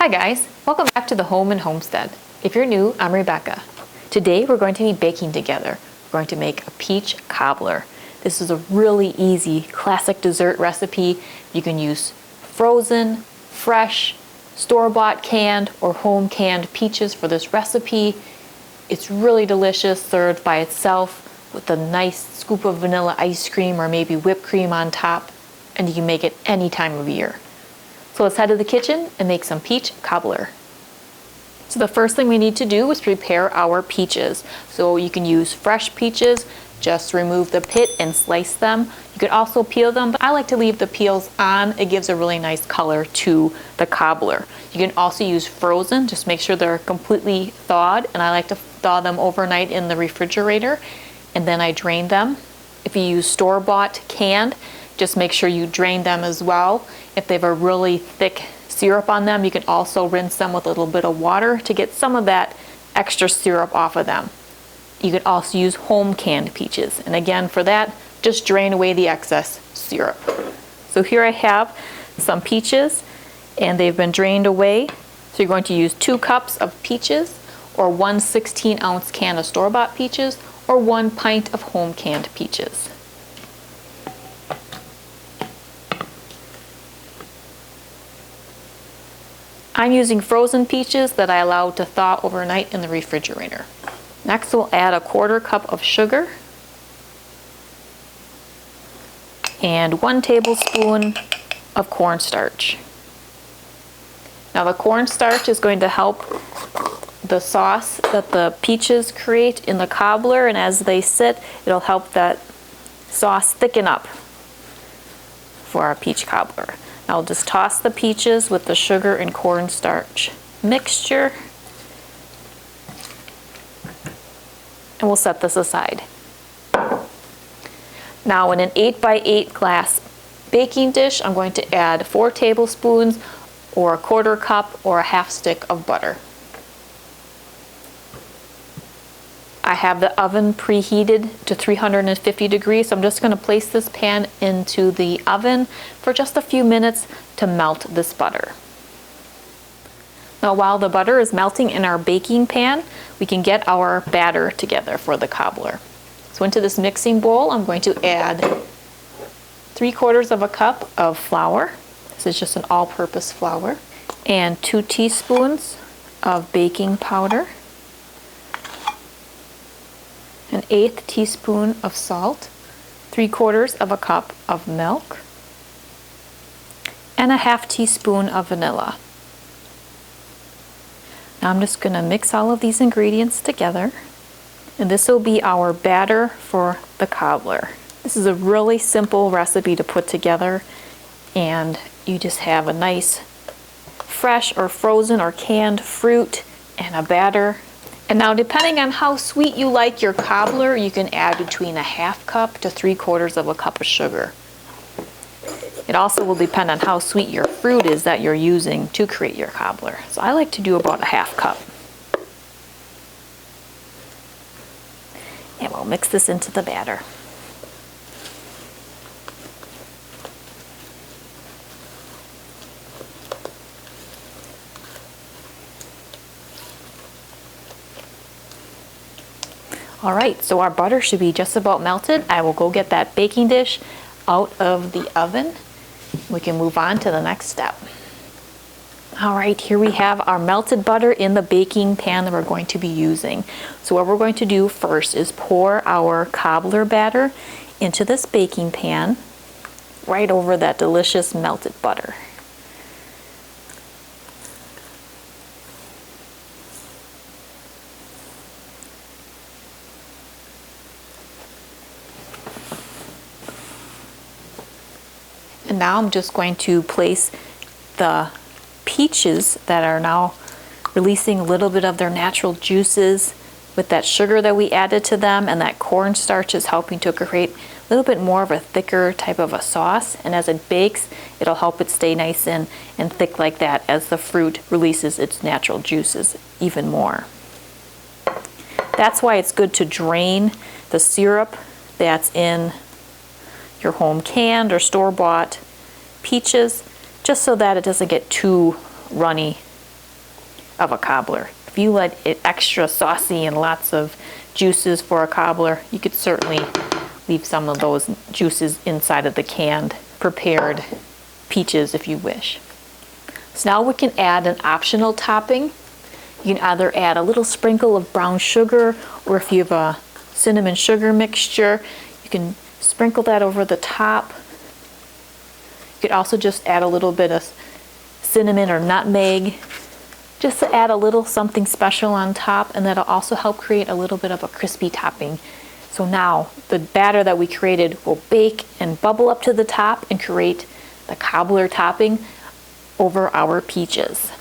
guys, welcome back to the Home and Homestead. If you're new, I'm Rebecca. Today we're going to be baking together. We're going to make a peach cobbler. This is a really easy classic dessert recipe. You can use frozen, fresh, store-bought canned or home canned peaches for this recipe. It's really delicious served by itself with a nice scoop of vanilla ice cream or maybe whipped cream on top, and you can make it any time of year. So let's head to the kitchen and make some peach cobbler. So the first thing we need to do is prepare our peaches. So you can use fresh peaches, just remove the pit and slice them. You could also peel them, but I like to leave the peels on. It gives a really nice color to the cobbler. You can also use frozen, just make sure they're completely thawed, and I like to thaw them overnight in the refrigerator, and then I drain them. If you use store-bought canned, just make sure you drain them as well. If they have a really thick syrup on them, you can also rinse them with a little bit of water to get some of that extra syrup off of them. You could also use home canned peaches, and again for that, just drain away the excess syrup. So here I have some peaches and they've been drained away. So you're going to use 2 cups of peaches, or 1 16-ounce can of store-bought peaches, or 1 pint of home canned peaches. I'm using frozen peaches that I allowed to thaw overnight in the refrigerator. Next we'll add a 1/4 cup of sugar and 1 tablespoon of cornstarch. Now the cornstarch is going to help the sauce that the peaches create in the cobbler, and as they sit, it'll help that sauce thicken up for our peach cobbler. I'll just toss the peaches with the sugar and cornstarch mixture, and we'll set this aside. Now in an 8x8 glass baking dish, I'm going to add 4 tablespoons or a 1/4 cup or a 1/2 stick of butter. I have the oven preheated to 350 degrees, so I'm just going to place this pan into the oven for just a few minutes to melt this butter. Now while the butter is melting in our baking pan, we can get our batter together for the cobbler. So into this mixing bowl, I'm going to add 3/4 cup of flour. This is just an all-purpose flour. And 2 teaspoons of baking powder. 1/8 teaspoon of salt, 3/4 cup of milk, and a 1/2 teaspoon of vanilla. Now I'm just going to mix all of these ingredients together, and this will be our batter for the cobbler. This is a really simple recipe to put together, and you just have a nice fresh or frozen or canned fruit and a batter. And now depending on how sweet you like your cobbler, you can add between a 1/2 cup to 3/4 cup of sugar. It also will depend on how sweet your fruit is that you're using to create your cobbler. So I like to do about a 1/2 cup. And we'll mix this into the batter. All right, so our butter should be just about melted. I will go get that baking dish out of the oven. We can move on to the next step. All right, here we have our melted butter in the baking pan that we're going to be using. So what we're going to do first is pour our cobbler batter into this baking pan right over that delicious melted butter. And now I'm just going to place the peaches that are now releasing a little bit of their natural juices with that sugar that we added to them, and that cornstarch is helping to create a little bit more of a thicker type of a sauce. And as it bakes, it'll help it stay nice and thick like that as the fruit releases its natural juices even more. That's why it's good to drain the syrup that's in your home canned or store-bought peaches, just so that it doesn't get too runny of a cobbler. If you let it extra saucy and lots of juices for a cobbler, you could certainly leave some of those juices inside of the canned prepared peaches if you wish. So now we can add an optional topping. You can either add a little sprinkle of brown sugar, or if you have a cinnamon sugar mixture, you can sprinkle that over the top. You could also just add a little bit of cinnamon or nutmeg, just to add a little something special on top, and that'll also help create a little bit of a crispy topping. So now the batter that we created will bake and bubble up to the top and create the cobbler topping over our peaches.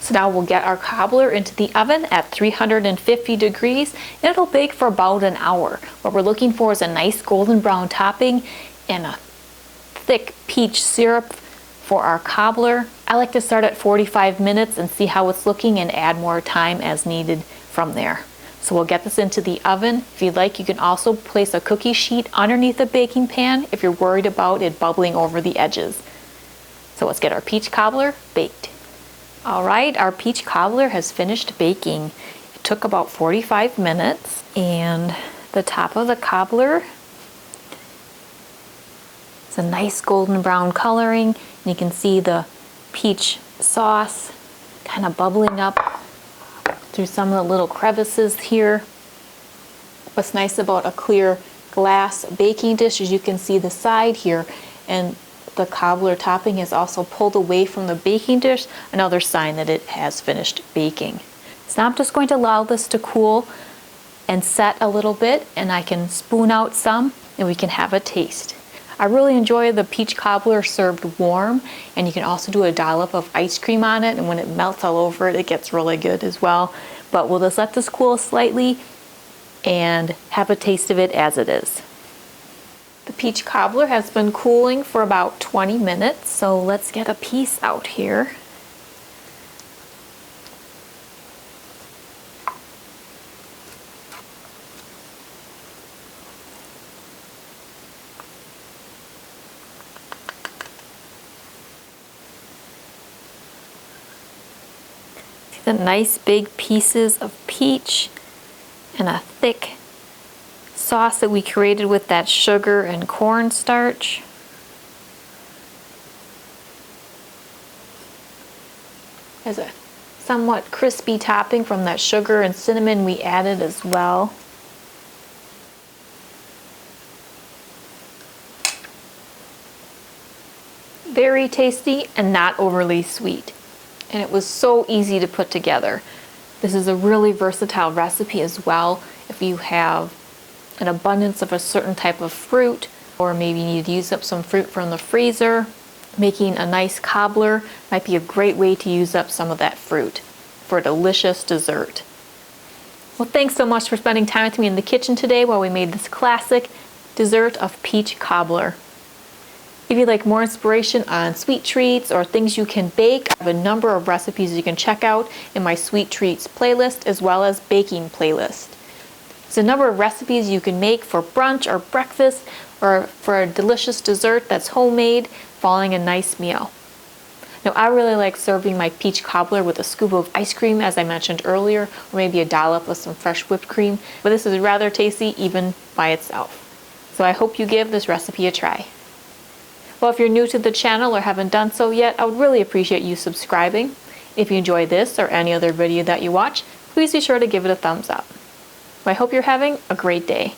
So now we'll get our cobbler into the oven at 350 degrees, and it'll bake for about an hour. What we're looking for is a nice golden brown topping and a thick peach syrup for our cobbler. I like to start at 45 minutes and see how it's looking and add more time as needed from there. So we'll get this into the oven. If you'd like, you can also place a cookie sheet underneath the baking pan if you're worried about it bubbling over the edges. So let's get our peach cobbler baked. All right, our peach cobbler has finished baking. It took about 45 minutes, and the top of the cobbler is a nice golden brown coloring. And you can see the peach sauce kind of bubbling up through some of the little crevices here. What's nice about a clear glass baking dish is you can see the side here, and the cobbler topping is also pulled away from the baking dish, another sign that it has finished baking. So now I'm just going to allow this to cool and set a little bit, and I can spoon out some and we can have a taste. I really enjoy the peach cobbler served warm, and you can also do a dollop of ice cream on it, and when it melts all over it, it gets really good as well. But we'll just let this cool slightly and have a taste of it as it is. The peach cobbler has been cooling for about 20 minutes, so let's get a piece out here. See the nice big pieces of peach and a thick sauce that we created with that sugar and cornstarch. There's a somewhat crispy topping from that sugar and cinnamon we added as well. Very tasty and not overly sweet. And it was so easy to put together. This is a really versatile recipe as well. If you have an abundance of a certain type of fruit, or maybe you need to use up some fruit from the freezer, making a nice cobbler might be a great way to use up some of that fruit for a delicious dessert. Well, thanks so much for spending time with me in the kitchen today while we made this classic dessert of peach cobbler. If you'd like more inspiration on sweet treats or things you can bake, I have a number of recipes you can check out in my sweet treats playlist as well as baking playlist. There's a number of recipes you can make for brunch or breakfast, or for a delicious dessert that's homemade following a nice meal. Now, I really like serving my peach cobbler with a scoop of ice cream, as I mentioned earlier, or maybe a dollop of some fresh whipped cream, but this is rather tasty even by itself. So I hope you give this recipe a try. Well, if you're new to the channel or haven't done so yet, I would really appreciate you subscribing. If you enjoy this or any other video that you watch, please be sure to give it a thumbs up. I hope you're having a great day.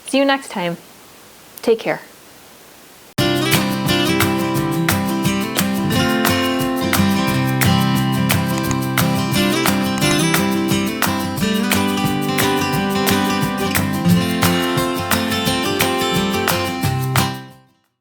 See you next time. Take care.